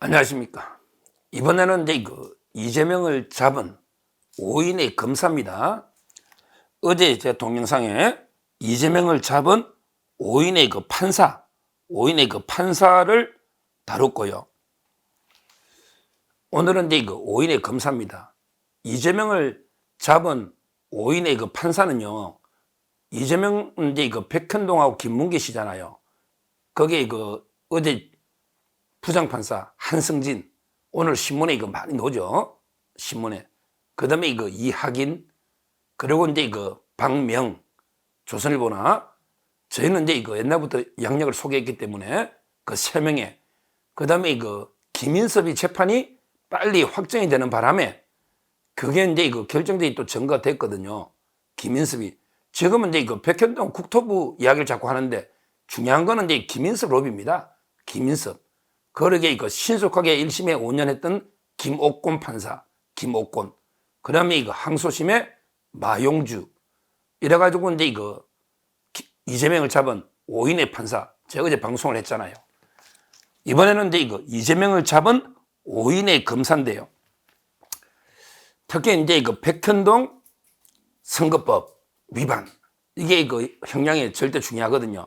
안녕하십니까. 이번에는 이제 이재명을 잡은 5인의 검사입니다. 어제 제 동영상에 이재명을 잡은 5인의 그 판사를 다뤘고요. 오늘은 이제 5인의 검사입니다. 이재명을 잡은 5인의 그 판사는요, 이재명은 이제 백현동하고 김문기 씨잖아요. 거기에 어제 부장판사 한승진, 오늘 신문에 많이 나오죠. 신문에. 그 다음에 이학인, 그리고 이제 박명, 조선일보나, 저희는 이제 옛날부터 양력을 소개했기 때문에 그 3명에, 그 다음에 김인섭이 재판이 빨리 확정이 되는 바람에 그게 이제 결정적인 또 증거가 됐거든요. 김인섭이. 지금은 이제 백현동 국토부 이야기를 자꾸 하는데 중요한 거는 이제 김인섭 로비입니다. 김인섭. 그러게 신속하게 1심에 5년 했던 김옥곤 판사, 김옥곤. 그 다음에 항소심의 마용주. 이래가지고 이제 이재명을 잡은 5인의 판사. 제가 어제 방송을 했잖아요. 이번에는 이제 이재명을 잡은 5인의 검사인데요. 특히 이제 백현동 선거법 위반. 이게 형량이 절대 중요하거든요.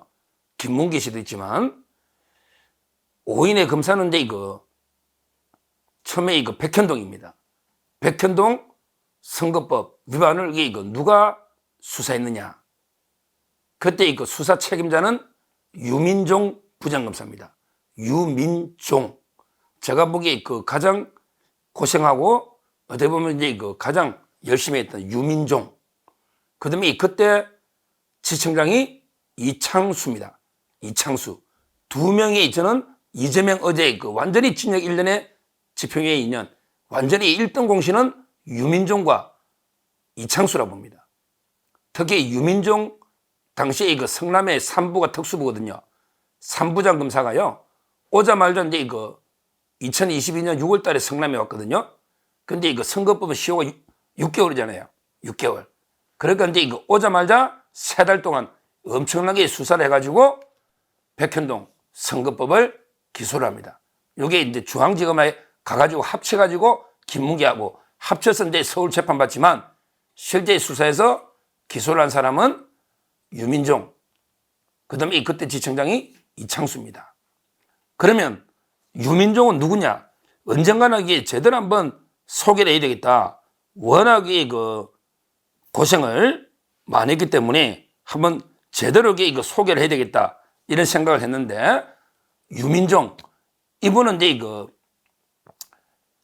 김문기 씨도 있지만. 5인의 검사는 이제 처음에 백현동입니다. 백현동 선거법 위반을 누가 수사했느냐. 그때 수사 책임자는 유민종 부장검사입니다. 유민종. 제가 보기에 가장 고생하고 어떻게 보면 이제 가장 열심히 했던 유민종. 그 다음에 그때 지청장이 이창수입니다. 이창수. 2명이 저는 이재명 어제 완전히 징역 1년에 집행유예 2년, 완전히 1등 공신은 유민종과 이창수라고 봅니다. 특히 유민종 당시에 성남의 3부가 특수부거든요. 3부장 검사가요, 오자마자 이제 2022년 6월 달에 성남에 왔거든요. 근데 선거법은 시효가 6개월이잖아요. 6개월. 그러니까 이제 오자마자 3달 동안 엄청나게 수사를 해가지고 백현동 선거법을 기소를 합니다. 이게 이제 중앙지검에 가가지고 합쳐가지고 김문기하고 합쳐서 이제 서울 재판 받지만 실제 수사에서 기소를 한 사람은 유민종. 그 다음에 그때 지청장이 이창수입니다. 그러면 유민종은 누구냐? 언젠가는 이게 제대로 한번 소개를 해야 되겠다. 워낙에 고생을 많이 했기 때문에 한번 제대로 소개를 해야 되겠다. 이런 생각을 했는데, 유민종, 이분은 이제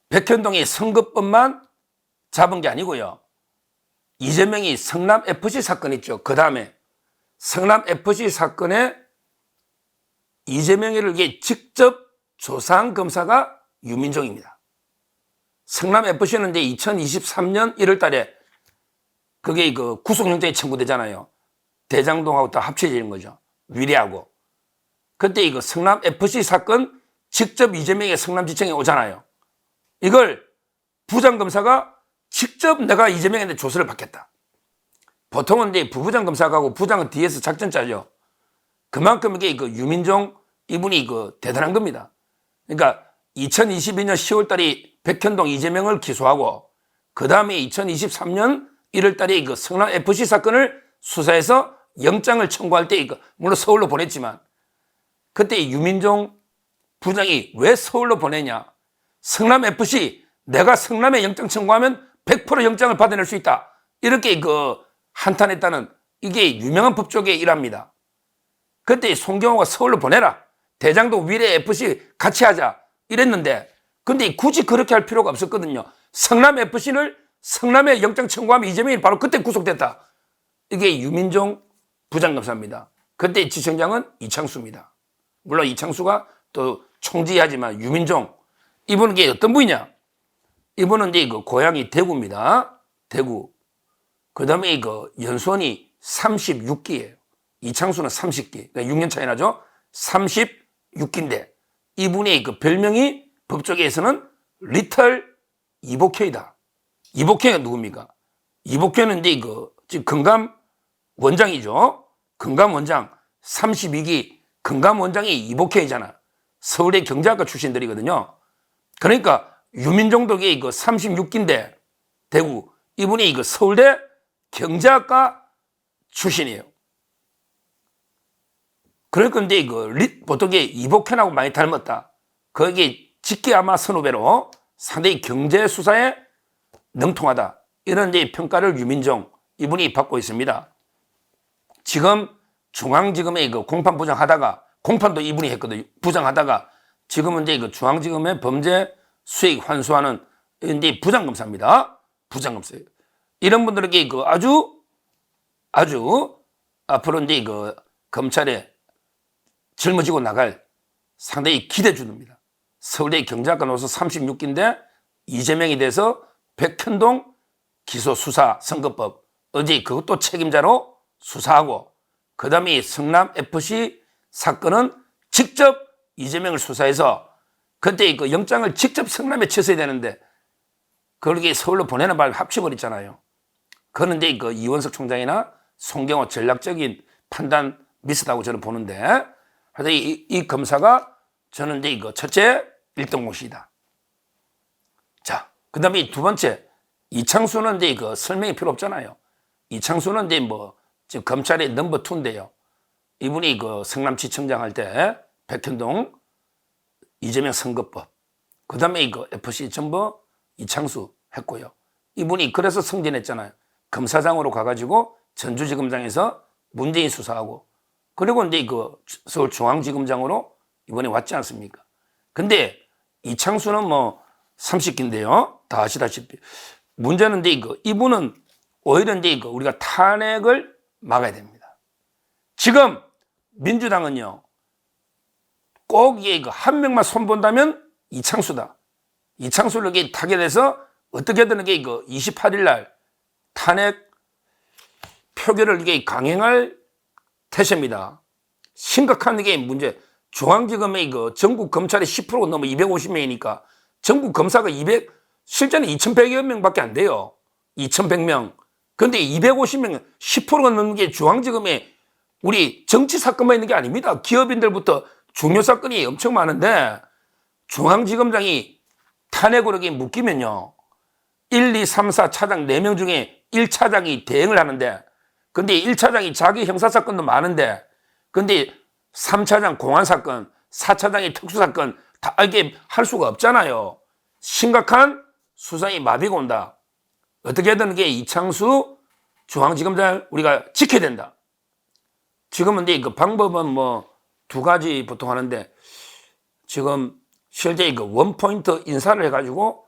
백현동의 선거법만 잡은 게 아니고요. 이재명이 성남FC 사건 있죠. 그 다음에 성남FC 사건에 이재명이를 직접 조사한 검사가 유민종입니다. 성남FC는 이제 2023년 1월 달에 그게 구속영장이 청구되잖아요. 대장동하고 다 합쳐지는 거죠. 위례하고. 그때 성남FC 사건 직접 이재명의 성남지청에 오잖아요. 이걸 부장검사가 직접 내가 이재명한테 조사를 받겠다. 보통은 이제 부부장검사가 하고 부장은 뒤에서 작전 짜죠. 그만큼 이게 유민종 이분이 대단한 겁니다. 그러니까 2022년 10월 달에 백현동 이재명을 기소하고 그 다음에 2023년 1월 달에 성남FC 사건을 수사해서 영장을 청구할 때 물론 서울로 보냈지만 그때 유민종 부장이 왜 서울로 보내냐. 성남FC 내가 성남에 영장 청구하면 100% 영장을 받아낼 수 있다. 이렇게 한탄했다는 이게 유명한 법조계의 일화입니다. 그때 송경호가 서울로 보내라. 대장동 위례 FC 같이 하자. 이랬는데 근데 굳이 그렇게 할 필요가 없었거든요. 성남FC를 성남에 영장 청구하면 이재명이 바로 그때 구속됐다. 이게 유민종 부장검사입니다. 그때 지청장은 이창수입니다. 물론 이창수가 또 총지하지만 유민종 이분은 이게 어떤 분이냐? 이분은 이제 고향이 대구입니다. 대구. 그 다음에 연수원이 36기예요. 이창수는 30기. 그러니까 6년 차이 나죠? 36기인데 이분의 별명이 법조계에서는 리틀 이복효이다. 이복효가 누굽니까? 이복효는 이제 지금 금감 원장이죠. 금감 원장 32기 금감 원장이 이복효이잖아. 서울의 경제학과 출신들이거든요. 그러니까 유민정도 그 36기인데 대구 이분이 그 서울대 경제학과 출신이에요. 그러니까 근데 보통 이복현하고 많이 닮았다. 거기 직계아마 선후배로 상당히 경제 수사에 능통하다. 이런 이제 평가를 유민정 이분이 받고 있습니다. 지금 중앙지검에 공판 부장하다가 공판도 이분이 했거든요. 부장하다가 지금은 이제 중앙지검의 범죄 수익 환수하는 이제 부장검사입니다. 부장검사예요. 이런 분들에게 아주 앞으로 이제 검찰에 짊어지고 나갈 상당히 기대 주입니다. 서울대 경제학과 나와서 36기인데 이재명이 돼서 백현동 기소 수사 선거법 어제 그것도 책임자로 수사하고 그다음에 성남 FC 사건은 직접 이재명을 수사해서 그때 영장을 직접 성남에 쳤어야 되는데 그렇게 서울로 보내는 바람에 합쳐버렸잖아요. 그런데 이원석 총장이나 송경호 전략적인 판단 미스다고 저는 보는데 하여튼 이 검사가 저는 이제 첫째 1등 공신이다. 자, 그 다음에 두 번째 이창수는 이제 설명이 필요 없잖아요. 이창수는 이제 지금 검찰의 넘버 2인데요. 이분이 성남지청장 할 때 백현동 이재명 선거법 그 다음에 FC 정보 이창수 했고요. 이분이 그래서 승진했잖아요. 검사장으로 가가지고 전주지검장에서 문재인 수사하고 그리고 이제 서울중앙지검장으로 이번에 왔지 않습니까? 근데 이창수는 30기인데요. 다 아시다시피 문제는 이제 이분은 오히려 이제 우리가 탄핵을 막아야 됩니다. 지금 민주당은요. 꼭 이게 한 명만 손본다면 이창수다. 이창수를 타결해서 어떻게든 28일 날 탄핵 표결을 강행할 태세입니다. 심각한 문제. 중앙지검의 전국 검찰의 10%가 넘어 250명이니까 전국 검사가 실제는 2,100여 명밖에 안 돼요. 2,100명. 그런데 250명, 10%가 넘는 게 중앙지검에 우리 정치 사건만 있는 게 아닙니다. 기업인들부터 중요 사건이 엄청 많은데 중앙지검장이 탄핵으로 묶이면요. 1, 2, 3, 4 차장 4명 중에 1차장이 대행을 하는데 근데 1차장이 자기 형사사건도 많은데 근데 3차장 공안사건, 4차장이 특수사건 다 이게 할 수가 없잖아요. 심각한 수사의 마비가 온다. 어떻게든 이창수 중앙지검장을 우리가 지켜야 된다. 지금은 이제 방법은 두 가지 보통 하는데 지금 실제 원포인트 인사를 해가지고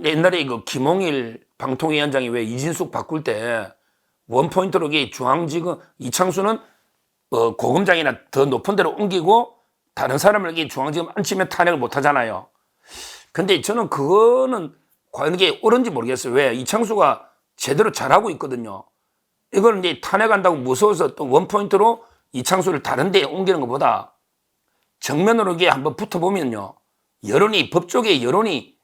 옛날에 김홍일 방통위원장이 왜 이진숙 바꿀 때 원포인트로 중앙지검 이창수는 고검장이나 더 높은 데로 옮기고 다른 사람을 중앙지검 앉히면 탄핵을 못 하잖아요. 근데 저는 그거는 과연 이게 옳은지 모르겠어요. 왜? 이창수가 제대로 잘하고 있거든요. 이걸 이제 탄핵한다고 무서워서 또 원포인트로 이창수를 다른 데에 옮기는 것보다 정면으로 이게 한번 붙어보면요. 법조계에 여론이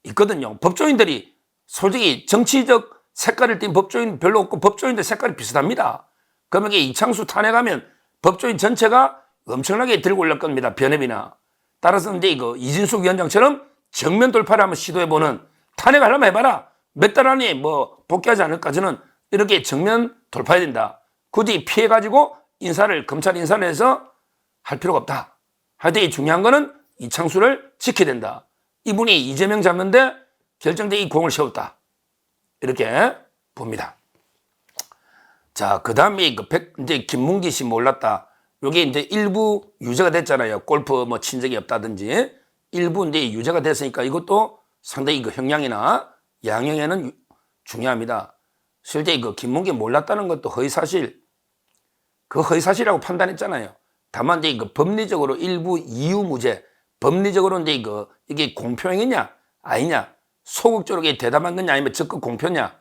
있거든요. 법조인들이 솔직히 정치적 색깔을 띤 법조인 별로 없고 법조인들 색깔이 비슷합니다. 그러면 이창수 탄핵하면 법조인 전체가 엄청나게 들고 올릴 겁니다. 변협이나. 따라서 이제 이진숙 위원장처럼 정면 돌파를 한번 시도해보는 탄핵하려면 해봐라. 몇 달 안에 복귀하지 않을까. 저는 이렇게 정면 돌파해야 된다. 굳이 피해가지고 검찰 인사를 해서 할 필요가 없다. 하여튼 중요한 거는 이창수를 지켜야 된다. 이분이 이재명 잡는데 결정적인 공을 세웠다. 이렇게 봅니다. 자, 그 다음에 이제 김문기 씨 몰랐다. 요게 이제 일부 유죄가 됐잖아요. 골프 친적이 없다든지. 일부 이제 유죄가 됐으니까 이것도 상당히 형량이나 양형에는 중요합니다. 실제 김문기 몰랐다는 것도 허위사실. 그 허위사실이라고 판단했잖아요. 다만 이제 법리적으로 일부 이유무죄. 법리적으로 이제 이게 공표행위냐 아니냐. 소극적으로 대담한 거냐 아니면 적극 공표냐.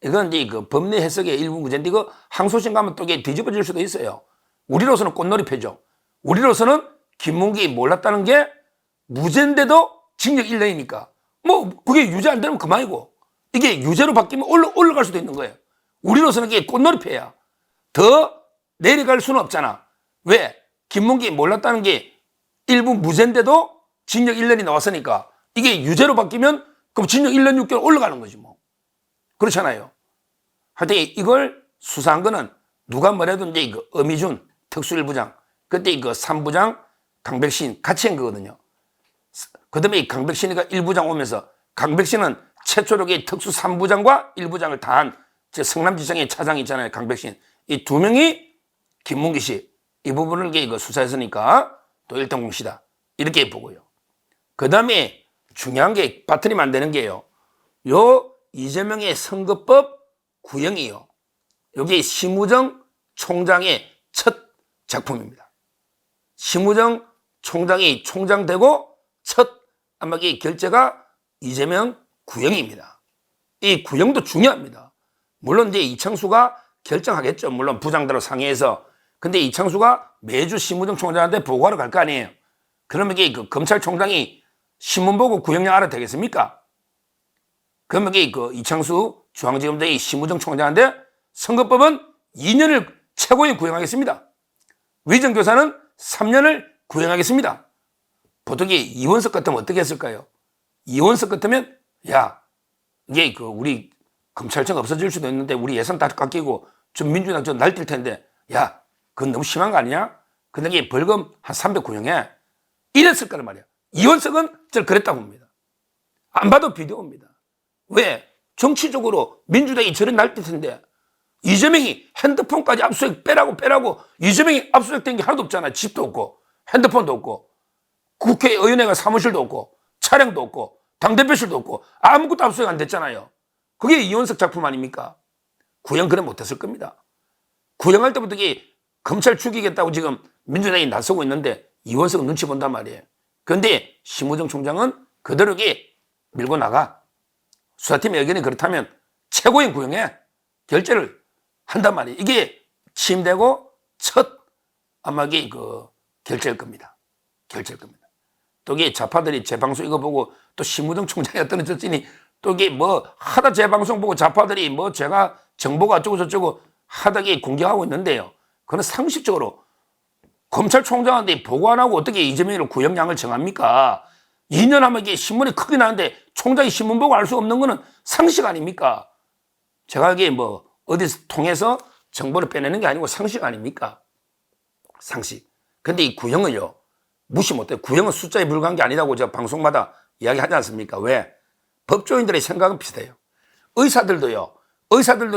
이건 이제 법리 해석의 일부 문제인데 이거 항소심 가면 또 이게 뒤집어질 수도 있어요. 우리로서는 꽃놀이패죠. 우리로서는 김문기 몰랐다는 게 무죄인데도 징역 1년이니까 그게 유죄 안 되면 그만이고 이게 유죄로 바뀌면 올라갈 수도 있는 거예요. 우리로서는 이게 꽃놀이패야. 더 내려갈 수는 없잖아. 왜? 김문기 몰랐다는 게 일부 무죄인데도 징역 1년이 나왔으니까 이게 유죄로 바뀌면 그럼 징역 1년 6개월 올라가는 거지 뭐. 그렇잖아요. 하여튼 이걸 수사한 거는 누가 뭐래도 이제 그 어미준 특수일부장, 그때 그 3부장 강백신 같이 한 거거든요. 그 다음에 이 강백신이가 1부장 오면서 강백신은 최초로 특수 3부장과 1부장을 다 한 성남지청의 차장 있잖아요. 강백신. 이 두 명이 김문기 씨. 이 부분을 수사했으니까 또 1등 공시다. 이렇게 보고요. 그 다음에 중요한 게 빠뜨리면 안 되는 게요. 요 이재명의 선거법 구형이요. 여기 심우정 총장의 첫 작품입니다. 심우정 총장이 총장되고 첫 아마 이 결재가 이재명 구형입니다. 이 구형도 중요합니다. 물론 이제 이창수가 결정하겠죠. 물론 부장대로 상의해서. 근데 이창수가 매주 심우정 총장한테 보고하러 갈 거 아니에요. 그러면 이게 그 검찰총장이 신문 보고 구형령 알아도 되겠습니까? 그러면 이게 그 이창수 중앙지검장이 심우정 총장한테 선거법은 2년을 최고에 구형하겠습니다. 위정교사는 3년을 구형하겠습니다. 보통 이원석 같으면 어떻게 했을까요? 이원석 같으면 야 이게 그 우리 검찰청 없어질 수도 있는데 우리 예산 다 깎이고 좀 민주당 좀 날뛸 텐데 야 그건 너무 심한 거 아니냐? 근데 이게 벌금 한 300 구형해. 이랬을 거란 말이야. 이원석은 절 그랬다고 봅니다. 안 봐도 비디오입니다. 왜? 정치적으로 민주당이 저리 날뛸 텐데 이재명이 핸드폰까지 압수수색 빼라고 이재명이 압수수색된 게 하나도 없잖아. 집도 없고 핸드폰도 없고 국회의원회가 사무실도 없고 차량도 없고 당대표실도 없고 아무것도 압수수색 안 됐잖아요. 그게 이원석 작품 아닙니까? 구형 그래 못했을 겁니다. 구형할 때부터 검찰 죽이겠다고 지금 민주당이 나서고 있는데 이원석은 눈치 본단 말이에요. 그런데 심우정 총장은 그대로 밀고 나가. 수사팀의 의견이 그렇다면 최고인 구형에 결재를 한단 말이에요. 이게 취임되고 첫 아마 그 결재일 겁니다. 결재일 겁니다. 또 이게 좌파들이 제 방송 이거 보고 또 심우정 총장이 떨어졌으니 또 이게 뭐 하다 제 방송 보고 좌파들이 뭐 제가 정보가 어쩌고 저쩌고 하다 공격하고 있는데요. 그건 상식적으로 검찰총장한테 보고 안 하고 어떻게 이재명을 구형량을 정합니까? 2년 하면 이게 신문이 크게 나는데 총장이 신문 보고 알 수 없는 거는 상식 아닙니까? 제가 이게 뭐 어디서 통해서 정보를 빼내는 게 아니고 상식 아닙니까? 상식. 근데 이 구형을요, 무시 못해요. 구형은 숫자에 불과한 게 아니라고 제가 방송마다 이야기하지 않습니까? 왜? 법조인들의 생각은 비슷해요. 의사들도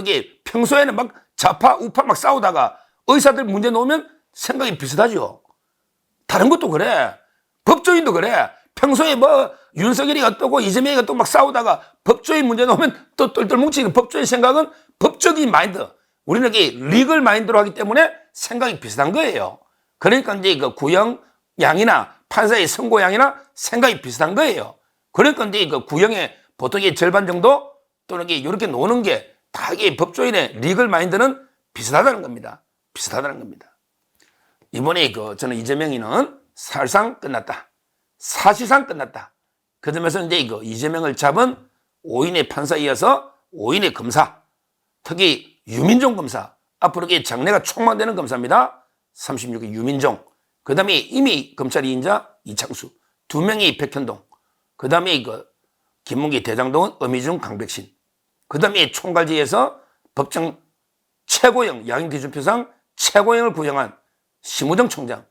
이게 평소에는 막 좌파, 우파 막 싸우다가 의사들 문제 놓으면 생각이 비슷하죠. 다른 것도 그래. 법조인도 그래. 평소에 뭐 윤석열이 어떠고 이재명이 어떠고 막 싸우다가 법조인 문제 놓으면 또 똘똘 뭉치는 법조인 생각은 법적인 마인드. 우리는 이게 리걸 마인드로 하기 때문에 생각이 비슷한 거예요. 그러니까 이제 그 구형량이나 판사의 선고량이나 생각이 비슷한 거예요. 그러니까 이제 그 구형의 보통의 절반 정도 또는 이렇게 노는 게 다 이게 법조인의 리걸 마인드는 비슷하다는 겁니다. 비슷하다는 겁니다. 이번에 저는 이재명이는 사실상 끝났다. 사실상 끝났다. 그 점에서 이제 이재명을 잡은 5인의 판사에 이어서 5인의 검사, 특히 유민종 검사, 앞으로 장래가 촉망되는 검사입니다. 36의 유민종. 그 다음에 이미 검찰 2인자 이창수. 2명이 백현동. 그 다음에 김문기 대장동은 어미중 강백신. 그 다음에 총괄지에서 법정 최고형 양형기준표상 최고형을 구형한 심우정 총장.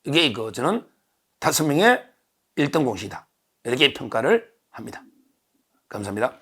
이게 저는 5명의 1등 공신이다. 이렇게 평가를 합니다. 감사합니다.